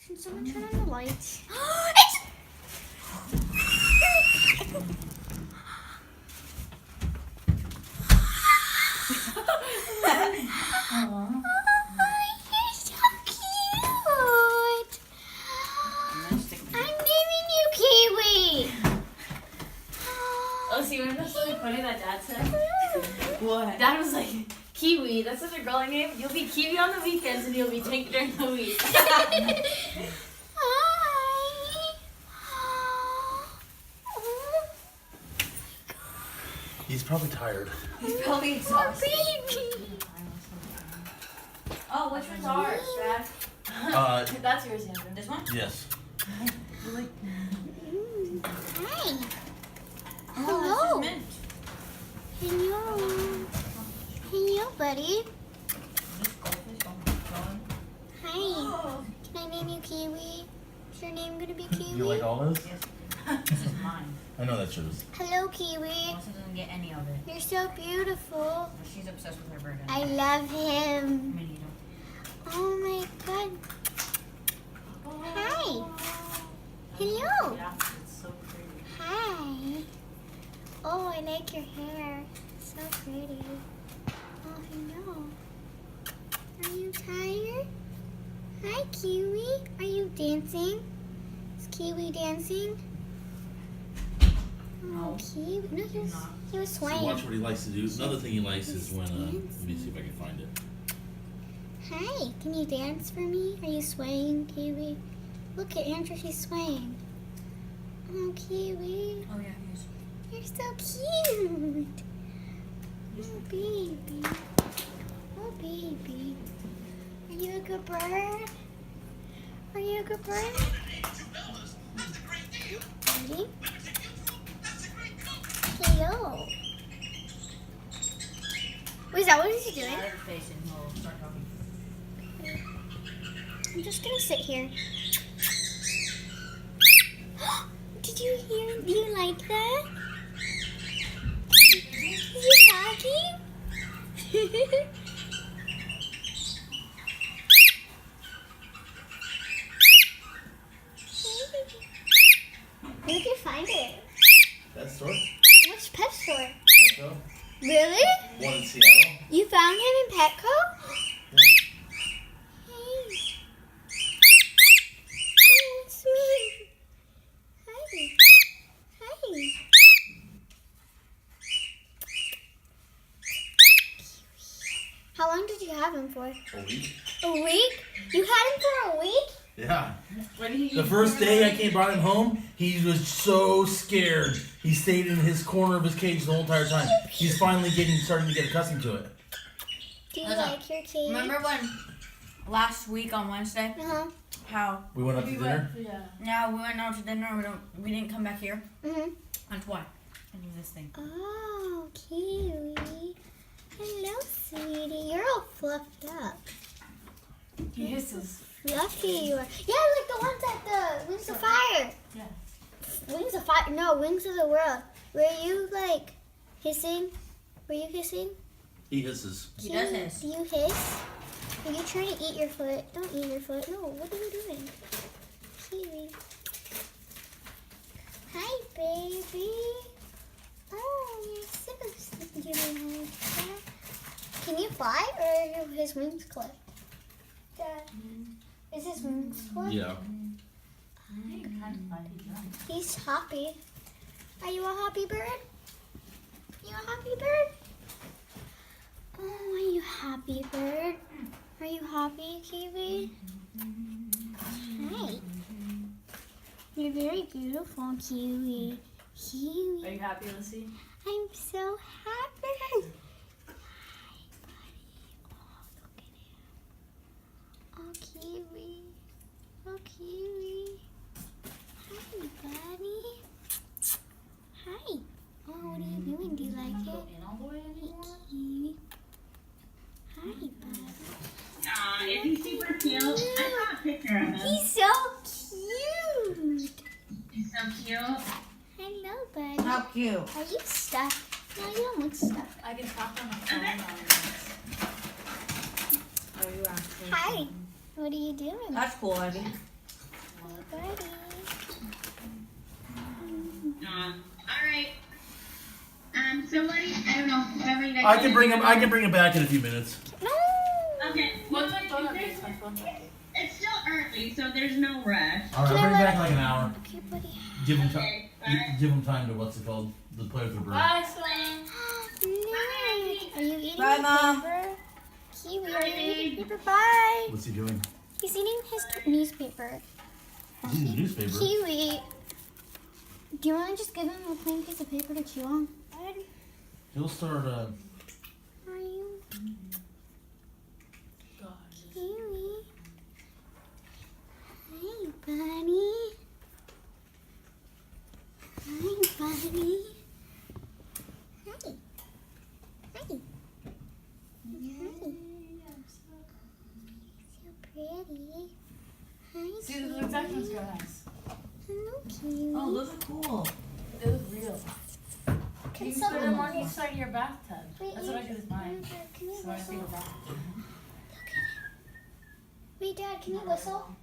Can someone turn on the lights? You're so cute. I'm naming you Kiwi. Oh, see, remember something funny that Dad said? What? Dad was like, Kiwi, that's such a girly name. You'll be Kiwi on the weekends and you'll be Tank during the week. He's probably tired. He's probably exhausted. Baby. Oh, which one's ours, Dad? That's yours, Andrew. This one? Yes. Hi. Oh, Hello. this is mint. Hello. Hello, buddy. Hi. Oh. Can I name you Kiwi? Is your name gonna be Kiwi? You like all this? This is mine. I know that's yours. Hello, Kiwi. Melissa doesn't get any of it. You're so beautiful. She's obsessed with her bird. I love him. mean, you don't. Oh my god. Hi. Hello. Yeah, it's so pretty. Hi. Oh, I like your hair. It's so pretty. Oh, hello. Are you tired? Hi, Kiwi. Are you dancing? Is Kiwi dancing? Oh, No. Kiwi. No, he was So swaying. watch what he likes to do. Another thing he likes is when, let me see if I can find it. Hi, can you dance for me? Are you swaying, Kiwi? Look at Andrew, she's swaying. Oh, Kiwi. Oh, yeah, he's. You're so cute. Oh, baby. Oh, baby. Are you a good bird? Are you a good bird? Ready? Hello. Wait, is that what he's doing? Out of her face and we'll start talking. I'm just gonna sit here. Did you hear? Do you like that? Is he talking? Where did you find it? That store? Which pet store? Petco? Really? One in Seattle? You found him in Petco? Yeah. Hey. Oh, sweet. Hi. Hi. How long did you have him for? A week? A week? You had him for a week? Yeah. When he The first day I brought him home, he was so scared. He stayed in his corner of his cage the whole entire time. He's finally starting to get accustomed to it. Do you Hold on. like your cage? Remember when last week on Wednesday, Uh-huh. how We went up to dinner. now we went out to dinner, we didn't come back here? Mm-hmm. That's why. I do this thing. Oh, Kiwi. Hello, sweetie. You're all fluffed up. He hisses. Fluffy you are. Yeah, like the ones at the Wings of Fire. Yeah. Wings of Fire. No, Wings of the World. Were you like hissing? Were you hissing? He hisses. He does hiss. Do you hiss? Are you trying to eat your foot? Don't eat your foot. No, what are you doing? Kiwi. Hi, baby. Oh, you're so sweet. Can you fly or are his wings clipped? Dad, is his wings clipped? Yeah. He's happy. Are you a happy bird? You a happy bird? Oh, are you happy bird? Are you happy, Kiwi? Hi. You're very beautiful, Kiwi. Kiwi. Are you happy, Lucy? I'm so happy. Hi, buddy. Oh, look at him. Oh, Kiwi. Oh, Kiwi. Hi, buddy. Hi. Oh, what are you doing? Do you like it? In all the way Hey, anymore? Kiwi. Hi, buddy. Aw, is he super cute? I saw a picture of him. He's so cute. He's so cute. Hello, buddy. How cute. Are you stuck? No, you don't look stuck. I can talk on the phone on this. Oh, you actually. Hi. What are you doing? That's cool, Abby. Alright. Somebody, I don't know, whatever you guys I can bring him. I can bring him back in a few minutes. No. Okay. What's my phone update? My phone update. It's still early, so there's no rush. All right, I'll bring him back in like an hour. Okay, buddy. Give him time. Okay, bye. Give him time to what's it called? The play with the bird. Bye, son. Nick, are you eating Bye, the Mom. paper? Kiwi, are you eating paper? Bye. What's he doing? He's eating his newspaper. He's in the newspaper. Kiwi, do you want to just give him a plain piece of paper to chew on? He'll start. Are you? Kiwi. Hi, buddy. Hi, buddy. Hi. Hi. Hi. So pretty. Hi, See, those exact ones go nice. Hello, Kiwi. Oh, those are cool. They look real. Can You can put them someone... on each side of your bathtub. Wait, That's what I do with mine. Can you So I whistle? take a bath. Wait, Dad, can you whistle?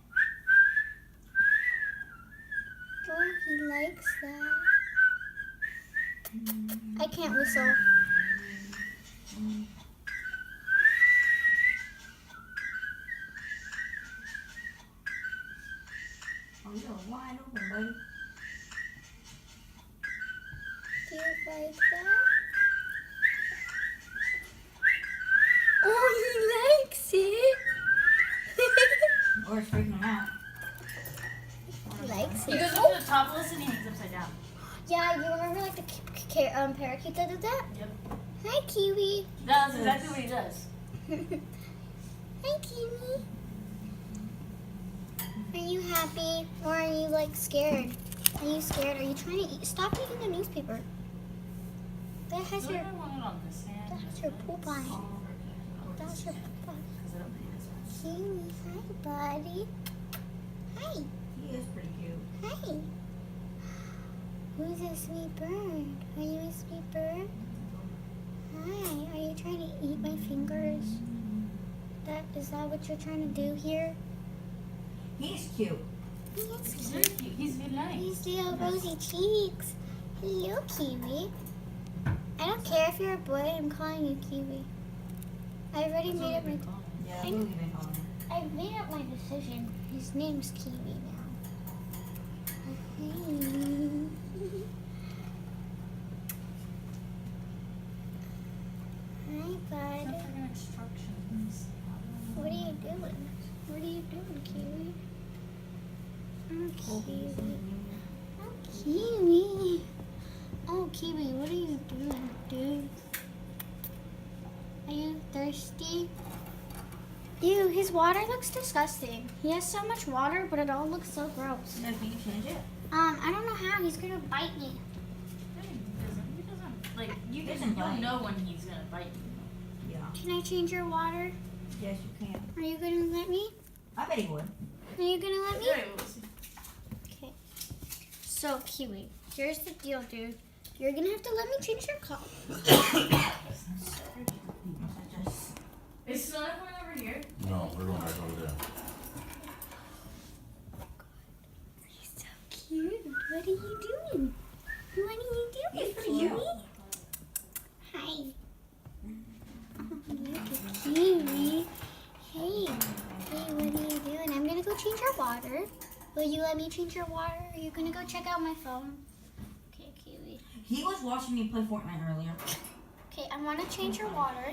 Oh, he likes that. I can't whistle. Oh, you're wide open, buddy. Do you like that? Oh, he likes it. Or it's freaking him out. He likes He it. goes up to the top of this and he hangs upside down. Yeah, you remember like the parakeet that did that? Yep. Hi, Kiwi. That's exactly what he does. Hi, Kiwi. Are you happy or are you like scared? Are you scared? Are you trying to eat? Stop eating the newspaper. That has So your I want it on this hand. that has your poop on it. That's your poop on it. Kiwi, hi, buddy. Hi, He is pretty cute. hi. Who's a sweet bird? Are you a sweet bird? Hi. Are you trying to eat my fingers? Is that what you're trying to do here? He's cute. He's He's very cute. He's very nice. These little rosy cheeks. Hello, Kiwi. I don't care if you're a boy. I'm calling you Kiwi. I already made up my. Yeah, I who know. have you been calling him? I've made up my decision. His name's Kiwi now. Hey. Hi, bud. Instructions. What are you doing? What are you doing, Kiwi? Oh, Kiwi. Oh, Kiwi. Oh, Kiwi, what are you doing, dude? Are you thirsty? Ew, his water looks disgusting. He has so much water, but it all looks so gross. No, can you change it? I don't know how. He's gonna bite me. He doesn't. Like, you Doesn't don't bite. know when he's gonna bite you. Yeah. Can I change your water? Yes, you can. Are you gonna let me? I bet he would. Are you gonna let me? Alright, we'll see. Okay. So, Kiwi, here's the deal, dude. You're gonna have to let me change your cup. Is Sona going over here? No, we're going back over there. He's so cute. What are you doing? What are you doing, He's pretty Kiwi? cute. Hi. Oh, look at Kiwi. Hey. Hey, what are you doing? I'm gonna go change your water. Will you let me change your water? Are you gonna go check out my phone? Okay, Kiwi. He was watching me play Fortnite earlier. Okay, I wanna change your water.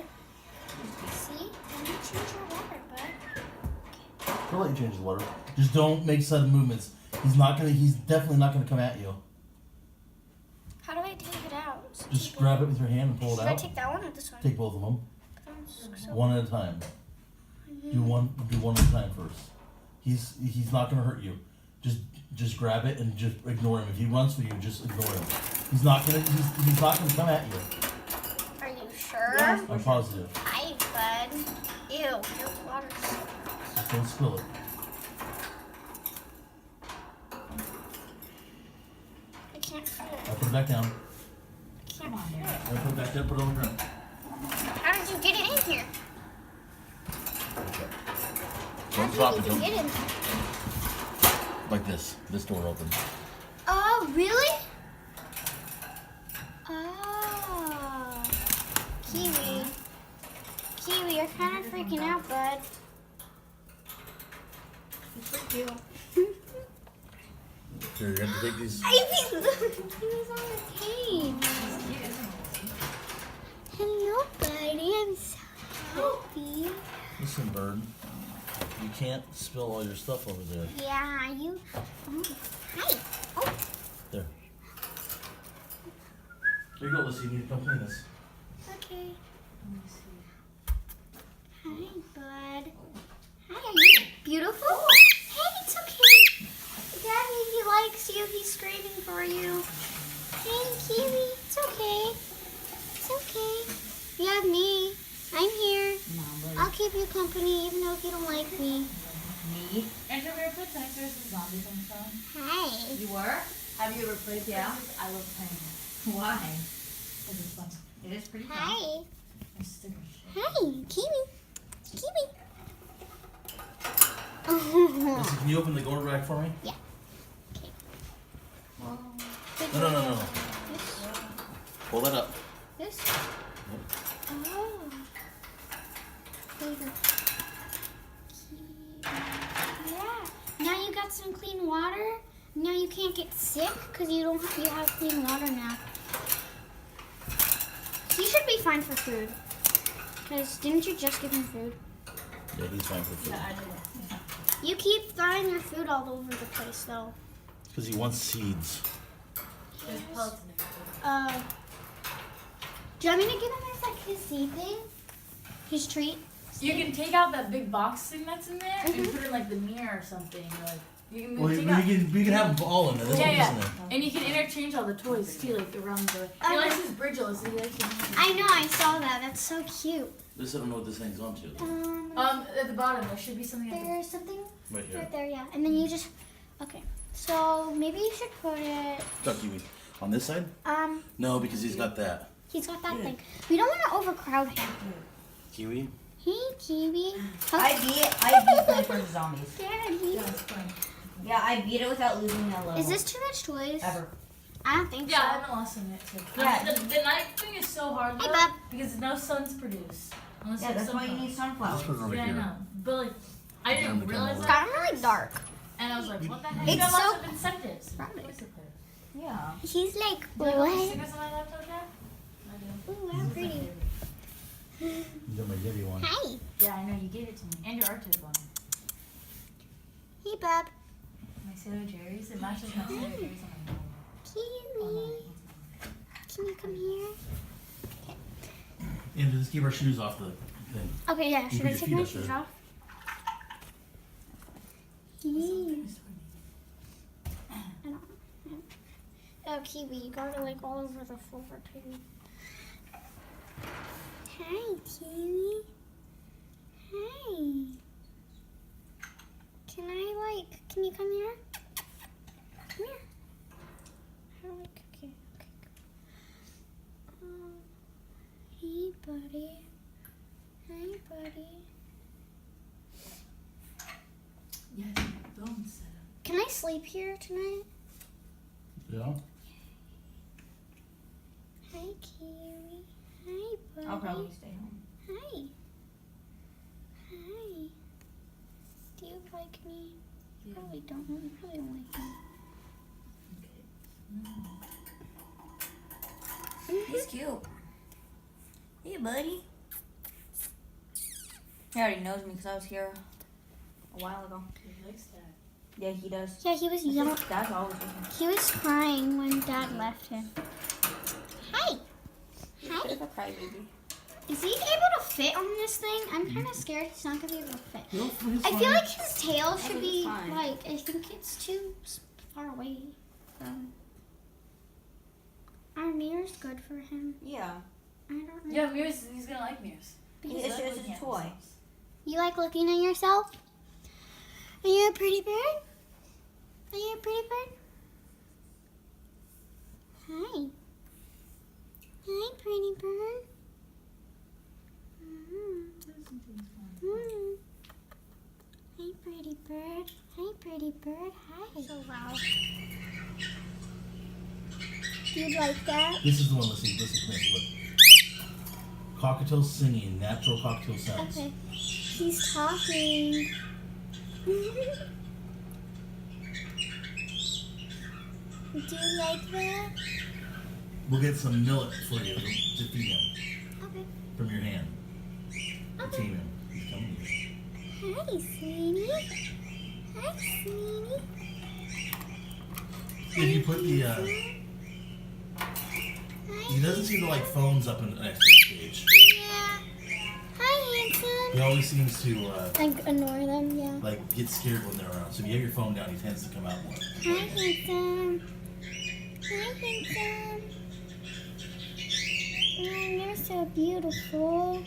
See? I'm gonna change your water, bud. He'll let you change the water. Just don't make sudden movements. He's definitely not gonna come at you. How do I take it out? So Just keep grab it with your hand and pull it Should I out. take that one or this one? Take both of them, So- one at a time. Do one at a time first. He's not gonna hurt you. Just grab it and just ignore him. If he runs for you, just ignore him. He's not gonna come at you. Are you sure? Yes. I'm positive. Hi, bud. Ew, your water's Just don't spill it. I can't fit it. I'll put it back down. I can't Come on, fit Dad. it. I'll put it back down. Put it on the ground. How did you get it in here? How Don't drop did it. you Don't, get in there? like this. This door opens. Oh, really? Kiwi. Kiwi, you're kind of freaking out, bud. It's pretty cute. Here, you're gonna take these. I think he was on the cage. Hello, buddy. I'm so happy. Listen, bird. You can't spill all your stuff over there. Yeah, you. Oh, hi. Oh, There. Here you go, Lissy. You need to come clean this. okay. Hi, bud. Hi, are you beautiful? Hey, it's okay. Daddy, he likes you. He's screaming for you. Hey, Kiwi, it's okay. It's okay. You have me. I'm here. No, buddy. I'll keep you company even though you don't like me. Me? And have you ever played Text vs. Zombies on the phone? Hi. You were? Have you ever played Yeah. Text? I love playing it. Why? Because it's fun. It is pretty fun. Hi. I sticker shit. Hi, Kiwi. Kiwi. Lissy, can you open the door rack for me? Yeah. Okay. No. Pull that up. This? Oh. There you go. Yeah. Now you got some clean water. Now you can't get sick because you have clean water now. You should be fine for food. Because didn't you just give him food? Yeah, he's fine for food. Yeah, I did it. You keep throwing your food all over the place though. Because he wants seeds. There's pellets in there. Do you want me to give him his seed thing? His treat? You can take out that big box thing that's in there and put it in like the mirror or something. Or, like you can Well, take you out. can have them all in there. This Yeah, one's yeah. in there. And you can interchange all the toys too, like around the. He likes his bridgeless. He likes his. I know, I saw that. That's so cute. This I don't know what this thing's onto. At the bottom there should be something. At the, There's something Right here. right there, yeah. And then you just, okay. So maybe you should put it, Got Kiwi. On this side? No, because he's got that. he's got that thing. We don't want to overcrowd him. Kiwi? Hey, Kiwi. I beat Plants vs. Zombies. Daddy. yeah, it's fine. Yeah, I beat it without losing a level. Is this too much toys? Ever? I don't think Yeah, I so. haven't lost one yet too. Yeah. The night thing is so hard Hey, though bub. because no sun's produced. Unless Yeah, you have that's why you sunflowers. need sunflowers. Let's put it over Yeah, I here. know. But like, I Yeah, didn't but realize don't It's that. gotten really dark. And I was like, what the heck? It's You got so- lots of incentives. Probably. Voice repair. Yeah. He's like, Do you know how many what? stickers on my laptop, Dad? I do. Ooh, how pretty. You got my Yeti one. Hi. Yeah, I know. You gave it to me. And your Arctic one. Hey, bub. My Sailor Jerry's. It matches my Sailor Jerry's on my phone. Kiwi. Can you come here? And just keep our shoes off the thing. Okay, yeah. You Should put I your take feet my up shoes there. off? Kiwi. Oh, Kiwi, you got it like all over the floor too. Hi, Kiwi. Hi. Can you come here? Come here. Okay. Hey, buddy. Hi, buddy. Yeah, don't set up. Can I sleep here tonight? Yeah? Hi, Kiwi. Hi, buddy. I'll probably stay home. Hi. Hi. Do you like me? Yeah. Probably don't. You probably don't like me. He's cute. Hey, buddy. He already knows me because I was here a while ago. He likes that. Yeah, he does. Yeah, he was young. That's always with him. He was crying when Dad left him. Hi. Hi. Bit of a crybaby. Is he able to fit on this thing? I'm kind of scared he's not gonna be able to fit. He's I feel like his tail should think be it's fine. like. I think it's too far away from. Our mirror's good for him. Yeah. I don't know. Yeah, mirrors. He's gonna like mirrors. It's He's just looking a at toy. himself. You like looking at yourself? Are you a pretty bird? Are you a pretty bird? Hi. Hi, pretty bird. Mm. Hi, pretty bird. Hi, pretty bird. Hi. So loud. Do you like that? This is the one, listen, come here, look. Cockatiel singing, natural cockatiel sounds. Okay. He's talking. Do you like that? We'll get some millet for you to feed him Okay. from your hand. To Okay. tame him. He's coming here. Hi, sweetie. Hi, sweetie. If you put the, Hi. he doesn't seem to like phones up in the next stage. Yeah. Hi, handsome. He always seems to, I ignore them, yeah. like, get scared when they're around. So if you have your phone down, he tends to come out more. Hi, handsome. Hi, handsome. Oh, you're so beautiful.